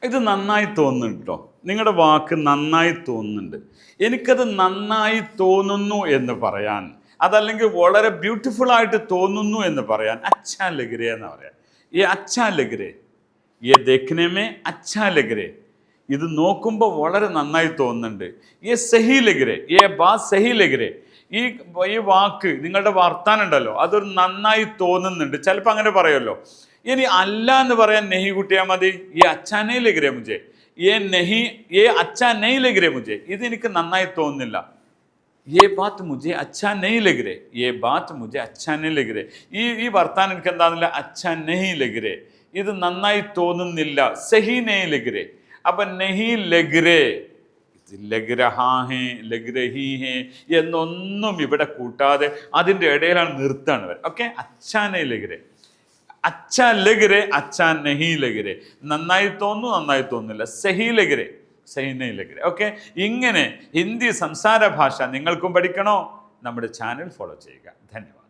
ഇത് നന്നായി തോന്നുന്നുണ്ട് കേട്ടോ. നിങ്ങളുടെ വാക്ക് നന്നായി തോന്നുന്നുണ്ട്. എനിക്കത് നന്നായി തോന്നുന്നു എന്ന് പറയാൻ, അതല്ലെങ്കിൽ വളരെ ബ്യൂട്ടിഫുൾ ആയിട്ട് തോന്നുന്നു എന്ന് പറയാൻ അച്ഛാ ലഗരെ എന്ന് പറയാം. ഈ അച്ഛാ ലഗരെ, ഈ ദേഖ്നെ അച്ഛാ ലഗരെ, ഇത് നോക്കുമ്പോൾ വളരെ നന്നായി തോന്നുന്നുണ്ട്. ഈ സഹി ലഗരെ, ഈ ബാത് സഹി ലഗരെ, ഈ വാക്ക്, നിങ്ങളുടെ വർത്താനം ഉണ്ടല്ലോ, അതൊരു നന്നായി തോന്നുന്നുണ്ട്. ചിലപ്പോൾ അങ്ങനെ പറയുമല്ലോ. ഇനി അല്ല എന്ന് പറയാൻ നെഹി കൂട്ടിയാൽ മതി. ഈ അച്ഛാ നെയ് ലഗരെ മുझे, ये अच्छा नहीं लग रहे मुझे, ഇത് എനിക്ക് നന്നായി തോന്നുന്നില്ല. ये बात मुझे अच्छा नहीं लग रहे, ये बात मुझे अच्छा नहीं लग रहे, ഈ വർത്താനം എനിക്ക് എന്താണെന്നില്ല, अच्छा नहीं लग रहे, ഇത് നന്നായി തോന്നുന്നില്ല. സഹി नहीं लग रहे. അപ്പൊ नहीं लग रहे, ലഗ് രഹാ ഹേ, ലഗ് രഹി ഹേ എന്നൊന്നും ഇവിടെ കൂട്ടാതെ അതിൻ്റെ ഇടയിലാണ് നിർത്താണ് വരെ. ഓക്കെ, അച്ഛാ നെയ് ലഗ് രേ, അച്ഛാ ലഗ് രേ, അച്ഛാ നെഹി ലഗ് രേ, നന്നായി തോന്നുന്നു, നന്നായി തോന്നുന്നില്ല, സഹി ലഗ് രേ, സഹി നെയ് ലഗ് രേ. ഓക്കെ, ഇങ്ങനെ ഹിന്ദി സംസാര ഭാഷ നിങ്ങൾക്കും പഠിക്കണോ? നമ്മുടെ ചാനൽ ഫോളോ ചെയ്യുക. ധന്യവാദം.